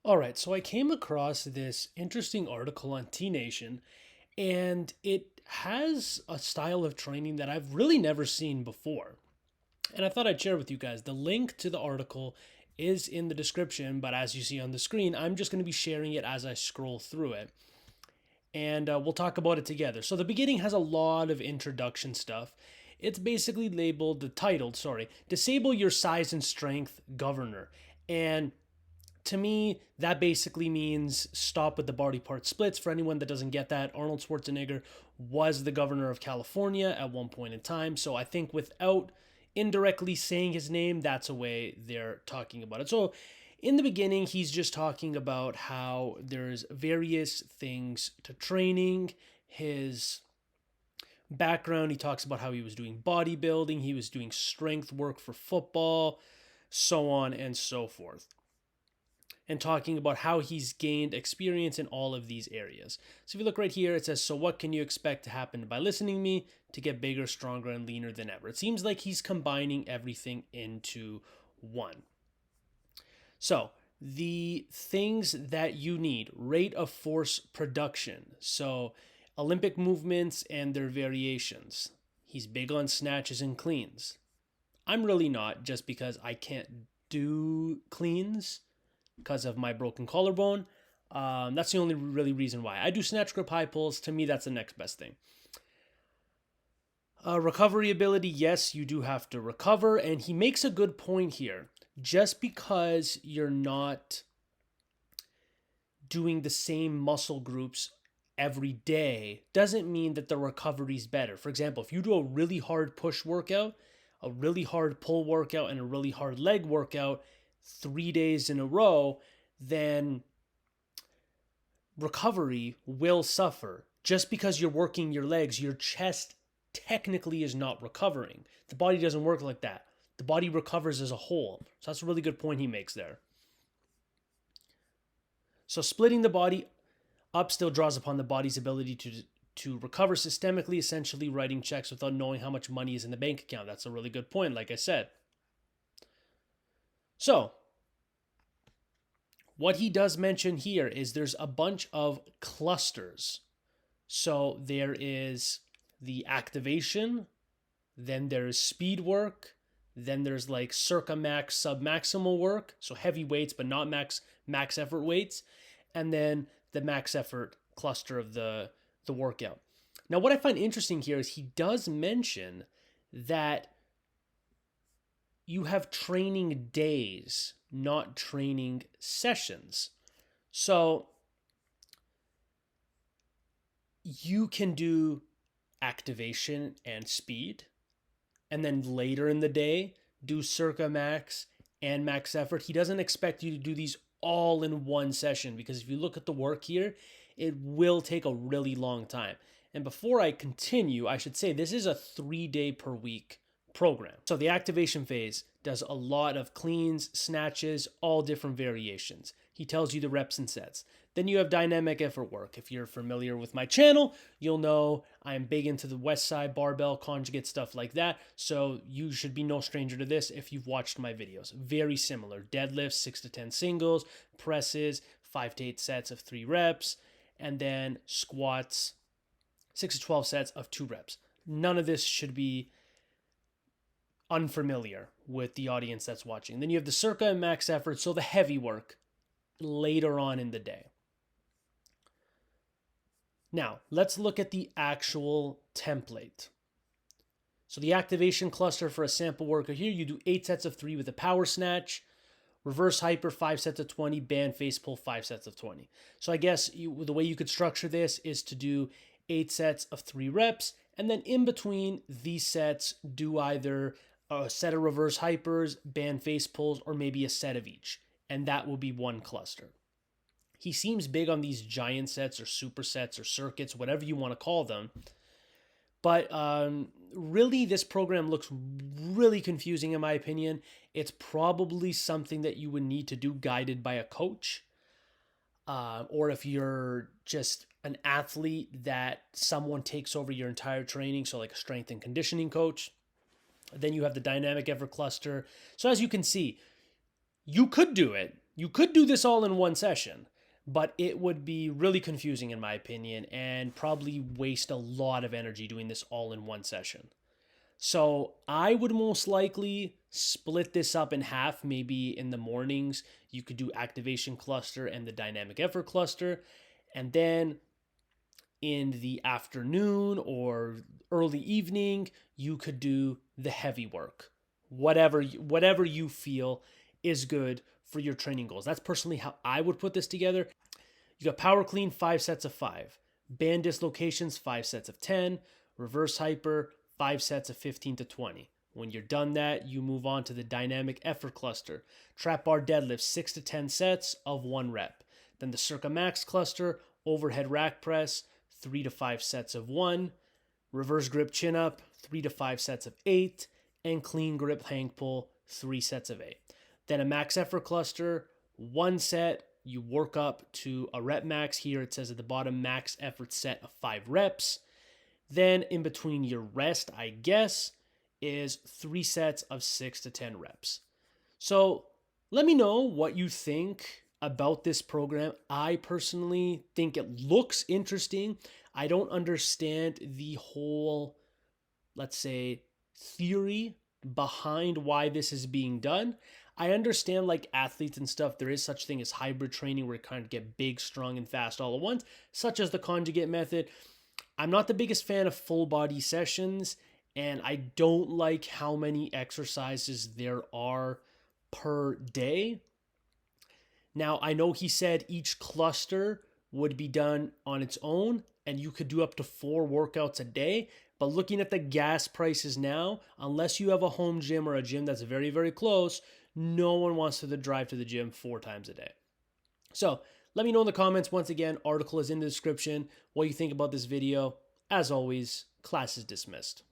All right, so I came across this interesting article on T Nation, and it has a style of training that I've really never seen before. And I thought I'd share with you guys. The link to the article is in the description, but as you see on the screen, I'm just going to be sharing it as I scroll through it. And we'll talk about it together. So the beginning has a lot of introduction stuff. It's basically titled, Disable Your Size and Strength Governor. And to me, that basically means stop with the body part splits. For anyone that doesn't get that, Arnold Schwarzenegger was the governor of California at one point in time. So I think without indirectly saying his name, that's a way they're talking about it. So in the beginning, he's just talking about how there's various things to training, his background. He talks about how he was doing bodybuilding, he was doing strength work for football, so on and so forth, and talking about how he's gained experience in all of these areas. So if you look right here, it says, so what can you expect to happen by listening to me to get bigger, stronger, and leaner than ever? It seems like he's combining everything into one. So the things that you need: rate of force production. So Olympic movements and their variations. He's big on snatches and cleans. I'm really not, just because I can't do cleans because of my broken collarbone. That's the only really reason why. I do snatch, grip, high pulls. To me, that's the next best thing. Recovery ability, yes, you do have to recover. And he makes a good point here. Just because you're not doing the same muscle groups every day doesn't mean that the recovery is better. For example, if you do a really hard push workout, a really hard pull workout, and a really hard leg workout 3 days in a row, then recovery will suffer. Just because you're working your legs, your chest technically is not recovering. The body doesn't work like that. The body recovers as a whole. So that's a really good point he makes there. So splitting the body up still draws upon the body's ability to recover systemically, essentially writing checks without knowing how much money is in the bank account. That's a really good point, like I said. So what he does mention here is there's a bunch of clusters. So there is the activation, then there's speed work, then there's like circa max, submaximal work, so heavy weights but not max effort weights, and then the max effort cluster of the workout. Now what I find interesting here is he does mention that you have training days, not training sessions. So you can do activation and speed, and then later in the day do circa max and max effort. He doesn't expect you to do these all in one session, because if you look at the work here, it will take a really long time. And before I continue, I should say this is a 3-day per week program. So the activation phase does a lot of cleans, snatches, all different variations. He tells you the reps and sets. Then you have dynamic effort work. If you're familiar with my channel, you'll know I'm big into the West Side barbell conjugate, stuff like that. So you should be no stranger to this if you've watched my videos. Very similar. Deadlifts, 6 to 10 singles, presses, 5 to 8 sets of 3 reps, and then squats, 6 to 12 sets of 2 reps. None of this should be unfamiliar with the audience that's watching. Then you have the circa and max effort, so the heavy work later on in the day. Now, let's look at the actual template. So the activation cluster for a sample workout here, you do 8 sets of 3 with a power snatch, reverse hyper 5 sets of 20, band face pull 5 sets of 20. So I guess the way you could structure this is to do 8 sets of 3 reps, and then in between these sets, do either a set of reverse hypers, band face pulls, or maybe a set of each. And that will be one cluster. He seems big on these giant sets or supersets or circuits, whatever you want to call them. But really, this program looks really confusing in my opinion. It's probably something that you would need to do guided by a coach. Or if you're just an athlete that someone takes over your entire training, so like a strength and conditioning coach. Then you have the dynamic effort cluster. So as you can see, you could do it You could do this all in one session, but it would be really confusing in my opinion and probably waste a lot of energy doing this all in one session. So I would most likely split this up in half. Maybe in the mornings, you could do activation cluster and the dynamic effort cluster. And then in the afternoon or early evening, you could do the heavy work. Whatever you feel is good for your training goals. That's personally how I would put this together. You got power clean, 5 sets of 5. Band dislocations, 5 sets of 10. Reverse hyper, 5 sets of 15 to 20. When you're done that, you move on to the dynamic effort cluster. Trap bar deadlift, 6 to 10 sets of 1 rep. Then the circa max cluster, overhead rack press, 3 to 5 sets of 1. Reverse grip chin up, 3 to 5 sets of 8. And clean grip hang pull, 3 sets of 8. Then a max effort cluster, 1 set. You work up to a rep max. Here it says at the bottom, max effort set of 5 reps. Then in between your rest, I guess, is 3 sets of 6 to 10 reps. So let me know what you think about this program. I personally think it looks interesting. I don't understand the whole, let's say, theory behind why this is being done. I understand like athletes and stuff, there is such thing as hybrid training where you kind of get big, strong, and fast all at once, such as the conjugate method. I'm not the biggest fan of full body sessions, and I don't like how many exercises there are per day. Now, I know he said each cluster would be done on its own, and you could do up to 4 workouts a day. But looking at the gas prices now, unless you have a home gym or a gym that's very, very close, no one wants to drive to the gym 4 times a day. So let me know in the comments. Once again, article is in the description. What you think about this video. As always, class is dismissed.